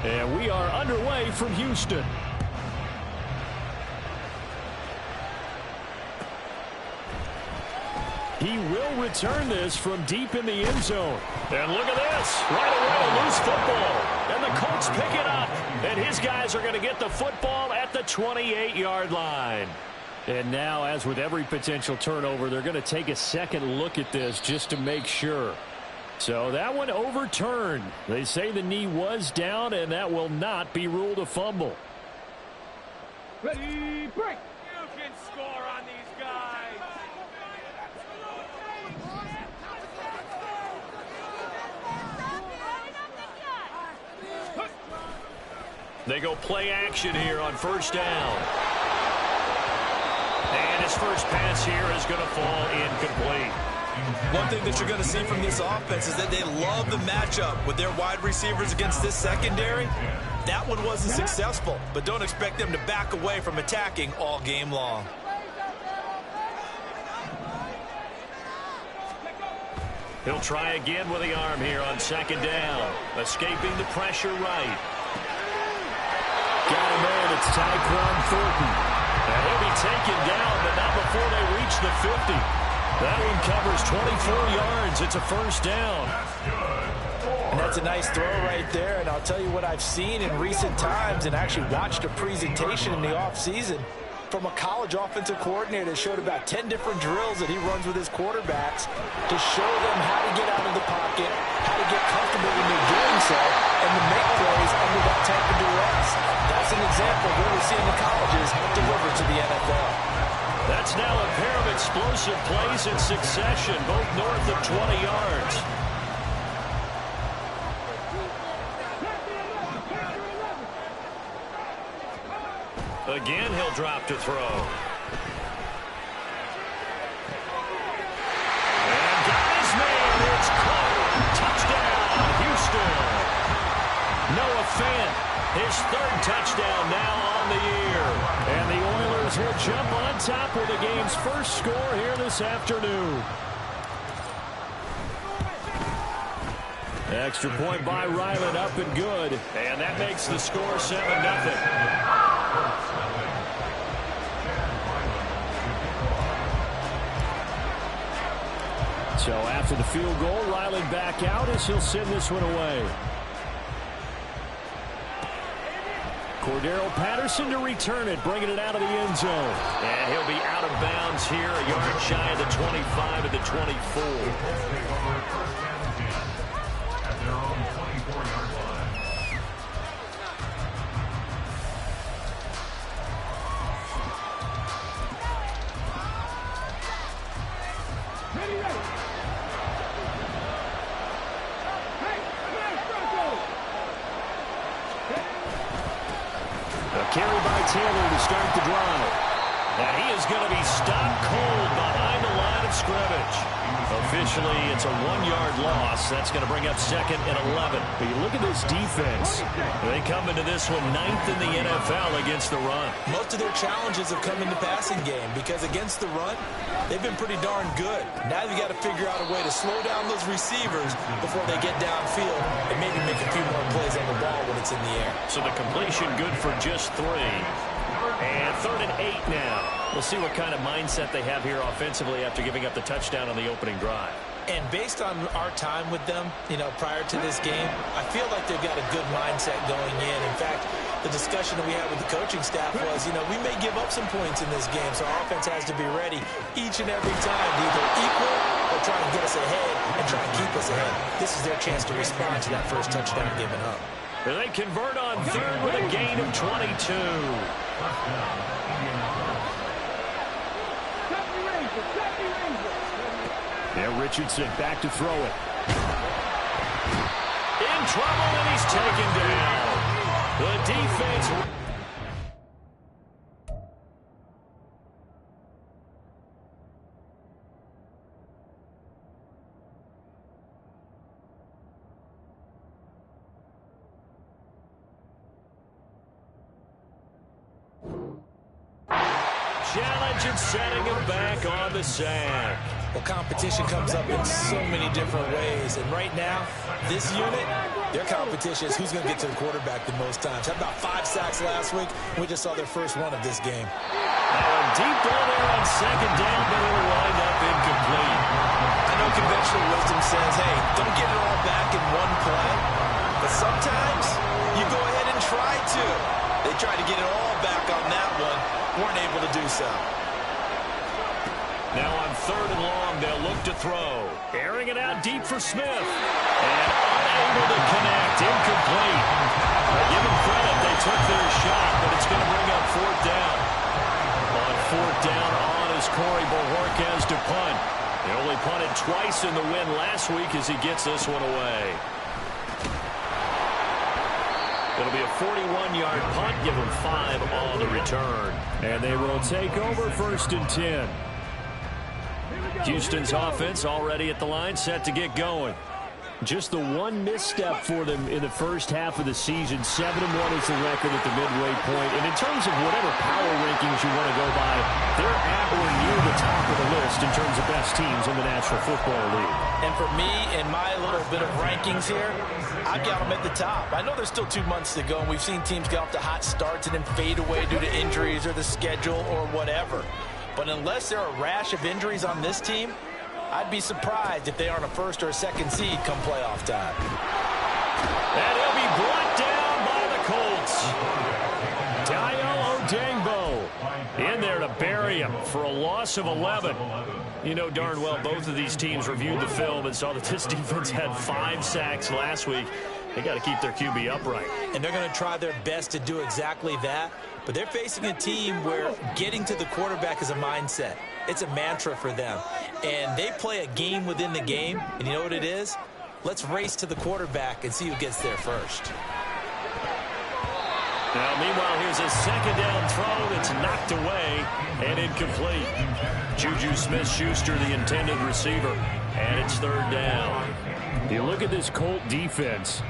And we are underway from Houston. He will return this from deep in the end zone. And look at this. Right away, a loose football. And the Colts pick it up. And his guys are going to get the football at the 28-yard line. And now, as with every potential turnover, they're going to take a second look at this just to make sure. So that one overturned. They say the knee was down, and that will not be ruled a fumble. Ready, break. You can score on these guys. They go play action here on first down. And his first pass here is going to fall incomplete. One thing that you're going to see from this offense is that they love the matchup with their wide receivers against this secondary. That one wasn't successful, but don't expect them to back away from attacking all game long. He'll try again with the arm here on second down. Escaping the pressure right. Got him in. It's Tyquan Thornton. And he'll be taken down, but not before they reach the 50. That one covers 24 yards. It's a first down. And that's a nice throw right there. And I'll tell you what I've seen in recent times and actually watched a presentation in the offseason from a college offensive coordinator that showed about 10 different drills that he runs with his quarterbacks to show them how to get out of the pocket, how to get comfortable when they're doing so, and to make plays under that type of duress. That's an example of what we're seeing in colleges delivered to the NFL. That's now a pair of explosive plays in succession, both north of 20 yards. Again, he'll drop to throw. And got his man. It's caught. Touchdown, Houston. Noah Fant, his third touchdown now on the year. And the Oilers will jump on top with the game's first score here this afternoon. Extra point by Ryland, up and good. And that makes the score 7-0. So after the field goal, Ryland back out as he'll send this one away. Cordero Patterson to return it, bringing it out of the end zone. And he'll be out of bounds here, a yard shy of the 25 at the 24. Carry by Taylor to start the drive. And he is going to be stopped cold behind the line of scrimmage. Officially, it's a 1-yard loss. That's going to bring up second and 11. But you look at this defense. They come into this one 9th in the NFL against the run. Most of their challenges have come in the passing game because against the run, they've been pretty darn good. Now you've got to figure out a way to slow down those receivers before they get downfield and maybe make a few more plays on the ball when it's in the air. So the completion good for just 3. And 3rd and 8 now. We'll see what kind of mindset they have here offensively after giving up the touchdown on the opening drive. And based on our time with them, prior to this game, I feel like they've got a good mindset going in. In fact, the discussion that we had with the coaching staff was, we may give up some points in this game, so our offense has to be ready each and every time to either equal or try to get us ahead and try to keep us ahead. This is their chance to respond to that first touchdown given up. And they convert on 3rd with a gain of 22. Yeah, Richardson back to throw it. In trouble, and he's taken down. The defense. Challenge and setting him back on the sack. Well, competition comes up in so many different ways. And right now, this unit, their competition is who's going to get to the quarterback the most times. Had about 5 sacks last week. We just saw their first one of this game. Now a deep ball there on second down, but it'll wind up incomplete. I know conventional wisdom says, hey, don't get it all back in one play. But sometimes you go ahead and try to. They tried to get it all back on that one. Weren't able to do so. Now on 3rd and long, they'll look to throw. Airing it out deep for Smith. And unable to connect. Incomplete. Give them credit. They took their shot, but it's going to bring up 4th down. On 4th down on is Corey Bojorquez to punt. He only punted twice in the win last week as he gets this one away. It'll be a 41-yard punt. Give them 5 on the return. And they will take over 1st and 10. Houston's offense already at the line, set to get going. Just the one misstep for them in the first half of the season. 7-1 is the record at the midway point. And in terms of whatever power rankings you want to go by, they're at or near the top of the list in terms of best teams in the National Football League. And for me, in my little bit of rankings here, I've got them at the top. I know there's still 2 months to go, and we've seen teams get off to hot starts and then fade away due to injuries or the schedule or whatever. But unless there are a rash of injuries on this team, I'd be surprised if they aren't a 1st or a 2nd seed come playoff time. And he'll be brought down by the Colts. Dayo Odeyingbo in there to bury him for a loss of 11. You know darn well both of these teams reviewed the film and saw that this defense had 5 sacks last week. They got to keep their QB upright. And they're going to try their best to do exactly that. But they're facing a team where getting to the quarterback is a mindset. It's a mantra for them. And they play a game within the game. And you know what it is? Let's race to the quarterback and see who gets there first. Now, meanwhile, here's a 2nd down throw that's knocked away and incomplete. Juju Smith-Schuster, the intended receiver. And it's 3rd down. You look at this Colt defense.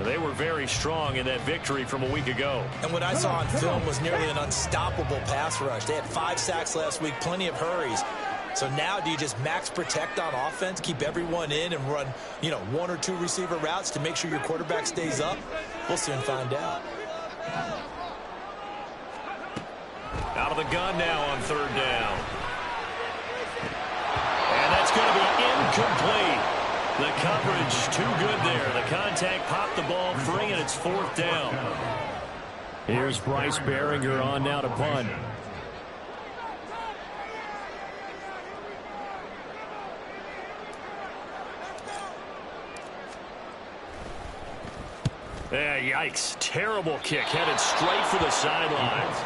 They were very strong in that victory from a week ago. And what I saw on film was nearly an unstoppable pass rush. They had 5 sacks last week, plenty of hurries. So now do you just max protect on offense, keep everyone in and run, 1 or 2 receiver routes to make sure your quarterback stays up? We'll soon find out. Out of the gun now on 3rd down. And that's going to be incomplete. The coverage too good there. The contact popped the ball free, and it's 4th down. Here's Bryce Behringer on now to punt. Yeah, yikes. Terrible kick. Headed straight for the sidelines.